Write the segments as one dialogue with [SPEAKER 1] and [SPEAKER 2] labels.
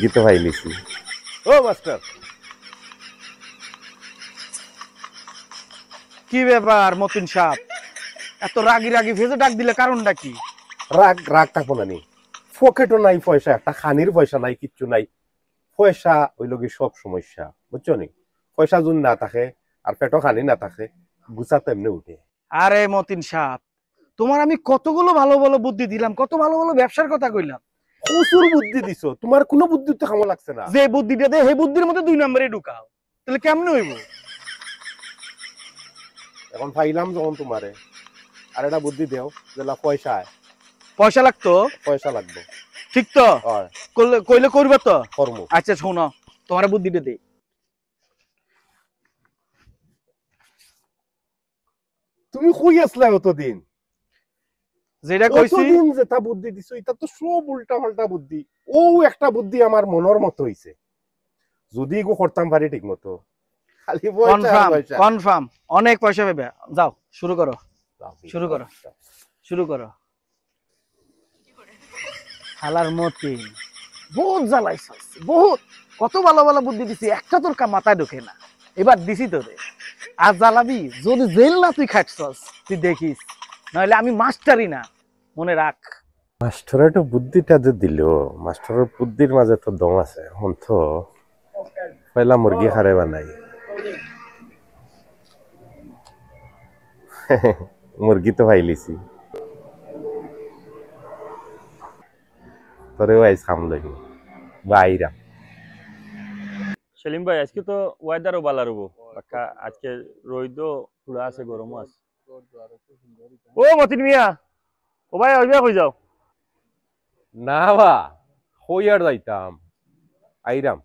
[SPEAKER 1] মুরগি তো ভাইলিছি। ও মাস্টার,
[SPEAKER 2] কি ব্যাপার মতিন সাহেব, এত রাগি রাগি ভেজে ডাক দিলে কারণটা কি?
[SPEAKER 1] রাগ রাগ থাকবো না নি, পকেটও নাই পয়সা, একটা খানির পয়সা নাই, কিচ্ছু নাই। পয়সা হইল কি সব সমস্যা, বুঝছো নি? পয়সা যদি না থাকে আর পেটও খানি না থাকে, গুছা তেমনি উঠে।
[SPEAKER 2] আরে মতিন সাহেব, তোমার আমি কতগুলো ভালো ভালো বুদ্ধি দিলাম, কত ভালো ভালো ব্যবসার কথা কইলাম।
[SPEAKER 1] প্রচুর বুদ্ধি দিছো, তোমার কোনো বুদ্ধি তো কামো লাগছে না।
[SPEAKER 2] যে বুদ্ধিটা দে সেই বুদ্ধির মধ্যে 2 নম্বরে ঢুকাও, তাহলে কেমনে হইব?
[SPEAKER 1] এখন পাইলাম যখন তোমারে, আর একটা বুদ্ধি দেও যেটা পয়সা
[SPEAKER 2] পয়সা লাগতো?
[SPEAKER 1] পয়সা লাগবে।
[SPEAKER 2] ঠিক তো?
[SPEAKER 1] হয়,
[SPEAKER 2] কইলে করবে তো?
[SPEAKER 1] কর্ম।
[SPEAKER 2] আচ্ছা শোনো, তোমার বুদ্ধিটা দে।
[SPEAKER 1] তুমি কই আসলা অতদিন?
[SPEAKER 2] যেটা কইছি
[SPEAKER 1] অতদিন যেটা বুদ্ধি দিছো এটা তো সব উল্টা পাল্টা বুদ্ধি। ও একটা বুদ্ধি আমার মনের মতো হইছে, যদি গো করতাম পারি ঠিক মতো। খালি
[SPEAKER 2] কনফার্ম কনফার্ম অনেক পয়সা পাবে। যাও শুরু করো, শুরু করো, শুরু করো। হালার মতিন বহুত জ্বালাইছস, বহুত। কত ভালো ভালো বুদ্ধি দিছি, একটা তোর মাথায় ঢোকে না। এবার দিছি তোরে, আর জ্বালাবি যদি জেল না তুই খাটছস, তুই দেখিস। নাহলে আমি মাস্টারই না, মনে রাখ।
[SPEAKER 1] মাস্টারের তো বুদ্ধিটা যে দিল, মাস্টারের বুদ্ধির মাঝে তো দম আছে। এখন তো পয়লা মুরগি হারে বানাই। মুরগি তো ভাইলিছি, তোরে আইস খাম লই বাইরা।
[SPEAKER 3] সেলিম ভাই, আজকে তো ওয়েদারও ভালো রবো, আজকে রোদও পুরা আছে, গরমও আছে। ও মতিন মিয়া, ও ভাই ওইবা কই যাও?
[SPEAKER 1] না বা কই আর যাইতাম, আইরাম।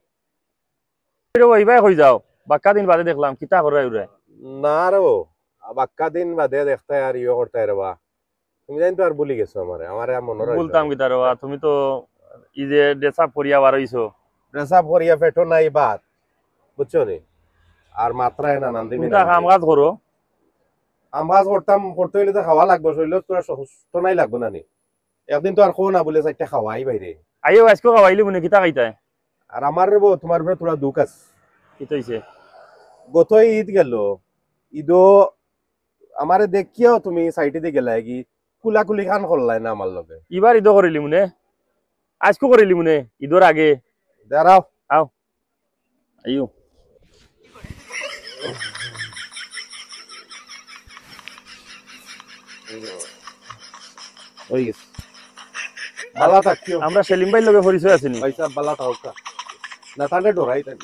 [SPEAKER 3] ওইবা কই যাও? বাক্কা দিন বাদে দেখলাম, কিতা করে উড়ে?
[SPEAKER 1] না রো, বাক্কা দিন বাদে দেখতে আর ইয়ে করতে রবা। তুমি জানি তো আর ভুলি গেছো আমারে, আমারে আর মনে রইছে।
[SPEAKER 3] বলতাম কিতা রে, তুমি তো ই যে ড্রেস আপ করিয়া বার হইছো।
[SPEAKER 1] ড্রেস আপ করিয়া পেটো নাই বাদ, বুঝছো নি? আর মাত্রায় নানান দিন
[SPEAKER 3] তুমি কাম কাজ করো।
[SPEAKER 1] আমবাজ করতাম, করতে হইলে তো খাওয়া লাগবে, শরীর তোরা সুস্থ নাই লাগবে না নি? একদিন তো আর খো না বলে চারটা খাওয়াই বাইরে।
[SPEAKER 3] আইও আজকে খাওয়াইলি মনে কিতা খাইতাই?
[SPEAKER 1] আর আমার রে তোমার উপরে তোরা দুঃখ আছে।
[SPEAKER 3] কিতা হইছে?
[SPEAKER 1] গত ঈদ গেল, ঈদও আমারে দেখিও তুমি সাইটে দিয়ে গেলা কি কুলাকুলি খান করলাই না আমার লগে।
[SPEAKER 3] এবার ঈদও করিলি মনে, আজকে করিলি মনে, ঈদের আগে।
[SPEAKER 1] দাঁড়াও,
[SPEAKER 3] আও আইও।
[SPEAKER 1] হই গেছে। বালা থাকিও,
[SPEAKER 3] আমরা সেলিম ভাইয়ের লগে পরিচয় আছিনি।
[SPEAKER 1] পয়সা বালা থাকা না তাহলে ডরাই তাই।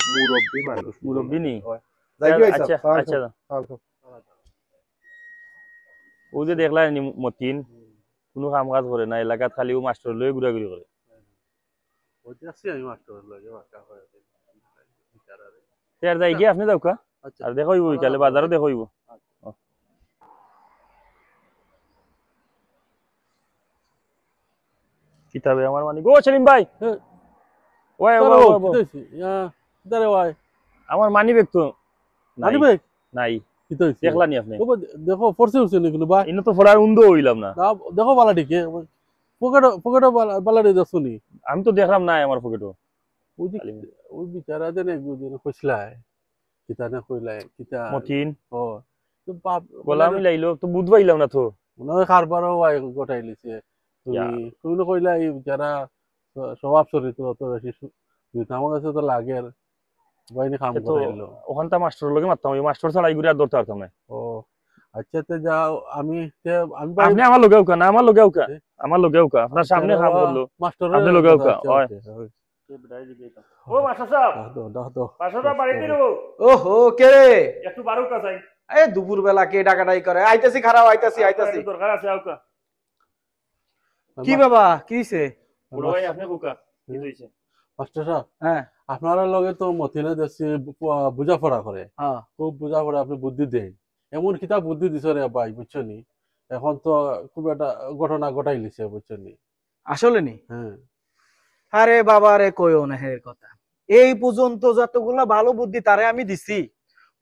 [SPEAKER 1] মুরব্বি মানুষ,
[SPEAKER 3] মুরব্বি নি?
[SPEAKER 1] যাই হইছে।
[SPEAKER 3] আচ্ছা আচ্ছা, ও যে দেখলা মতিন কোনো কাম কাজ করে না, এলাকাত খালি ও মাস্টার লয়ে ঘুরাঘুরি করে। আর যাই গিয়ে আপনি যাও কা, আর দেখো কালে বাজারও দেখো। কিতাবে আমার মানে গো সেলিম ভাই, ওই আমার মানি ব্যাগ তো
[SPEAKER 4] মানি ব্যাগ
[SPEAKER 3] নাই,
[SPEAKER 4] কি তো
[SPEAKER 3] দেখলা নি আপনি?
[SPEAKER 4] দেখো ফোর্সে হচ্ছে নাকি ভাই?
[SPEAKER 3] ইনো তো ফোড়ার উন্দো হইলাম না।
[SPEAKER 4] দেখো বালা ঠিক পকেট পকেটও বালা দিয়ে দেখছো নি?
[SPEAKER 3] আমি তো দেখলাম নাই আমার পকেটও।
[SPEAKER 4] ওই বিচারা দেন একদিন কইছিলাই কিতা না কইলাই কিতা
[SPEAKER 3] মতিন
[SPEAKER 4] ও তো বাপ
[SPEAKER 3] গলা আমি লাইলো তো বুঝ পাইলাম না তো।
[SPEAKER 4] মনে হয় কারবারও গোটাই লিছে তুমি কইলা এই যারা স্বভাব চরিত্র তো বেশি আমার কাছে তো লাগে বাইরে কাম করাইলো।
[SPEAKER 3] ওখানটা মাস্টার লগে মারতাম, ওই মাস্টার ছাড়া এই ঘুরে আর ধরতে পারতাম না।
[SPEAKER 4] ও আচ্ছা, তো যাও আমি
[SPEAKER 3] আপনি আমার লগেও কা না, আমার লগেও কা, আমার লগেও কা, আপনার সামনে কাম করলো
[SPEAKER 4] মাস্টার
[SPEAKER 3] আপনি লগেও কা। ও মাস্টার সাহেব, মাস্টার সাহেব বাড়ি দিলো।
[SPEAKER 2] ওহো কে রে?
[SPEAKER 3] একটু বারো কা চাই।
[SPEAKER 2] এই দুপুর বেলা কে ডাকাডাই করে? আইতাছি, খারাপ, আইতাছি আইতাছি।
[SPEAKER 3] দরকার আছে আউকা।
[SPEAKER 2] কি বাবা কি হইছে?
[SPEAKER 3] বড় ভাই আপনি কুকা কি হইছে?
[SPEAKER 4] মাস্টার সাহেব,
[SPEAKER 2] হ্যাঁ
[SPEAKER 4] আপনারা লগে তো মতিনে দেশে বুঝাপড়া করে,
[SPEAKER 2] হ্যাঁ
[SPEAKER 4] খুব বুঝাপড়া, আপনি বুদ্ধি দেন। এমন কিতা বুদ্ধি দিছ রে ভাই, বুঝছো নি? এখন তো খুব একটা ঘটনা ঘটাই লিছে, বুঝছো নি?
[SPEAKER 2] আসলে নি?
[SPEAKER 4] হ্যাঁ।
[SPEAKER 2] আরে বাবা রে কইও না এর কথা। এই পর্যন্ত যতগুলা ভালো বুদ্ধি তারে আমি দিছি,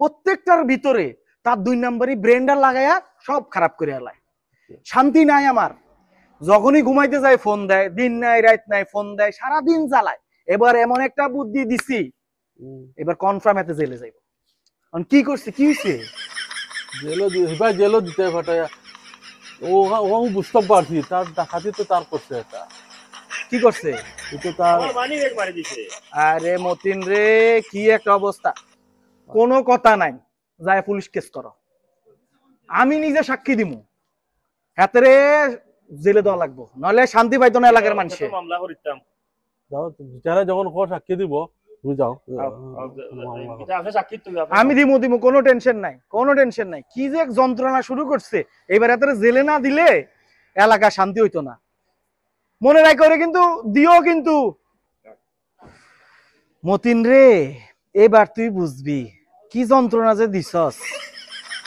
[SPEAKER 2] প্রত্যেকটার ভিতরে তার 2 নম্বরই ব্রেন্ডার লাগায়া সব খারাপ করে আলায়। শান্তি নাই আমার। যখনই ঘুমাইতে যায় ফোন দেয়, দিন নাই রাত নাই ফোন দেয়, সারাদিন জ্বালায়। এবার এমন একটা বুদ্ধি দিছি, এবার কনফার্ম এতে জেলে যাইব। কি করছে, কি হয়েছে?
[SPEAKER 4] জেলও দিতে ফাটায় ও বুঝতে পারছি তার ডাকাতি তো তার করছে এটা।
[SPEAKER 2] কি করছে?
[SPEAKER 4] এটা তার
[SPEAKER 3] মানি ব্যাগ মারি দিছে।
[SPEAKER 2] আরে মতিন রে, কি একটা অবস্থা! কোনো কথা নাই, যায় পুলিশ কেস করো, আমি নিজে সাক্ষী দিমু। হাতেরে জেলে দেওয়া লাগবো, নলে শান্তি পাইতো না এলাকার মানুষে।
[SPEAKER 3] মামলা করিতাম।
[SPEAKER 4] যাও যারা যখন সাক্ষী দিব তুমি যাও।
[SPEAKER 3] এটা আছে সাক্ষী তুমি।
[SPEAKER 2] আমি দিমু, কোনো টেনশন নাই, কোনো টেনশন নাই। কি যে যন্ত্রণা শুরু করছে, এবার হাতেরে জেলে না দিলে এলাকা শান্তি হইতো না। মনে রাখ করে কিন্তু দিও কিন্তু। মতিন রে, এবার তুই বুঝবি কি যন্ত্রণা যে দিছস।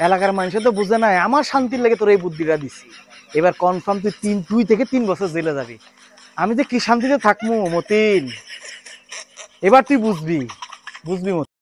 [SPEAKER 2] এলাকার মানুষে তো বুঝে নাই, আমার শান্তির লেগে তোর এই বুদ্ধিটা দিছি। এবার কনফার্ম তুই 2 থেকে 3 বছর জেলে যাবি। আমি যে কি শান্তিতে থাকবো মতিন, এবার তুই বুঝবি মতিন।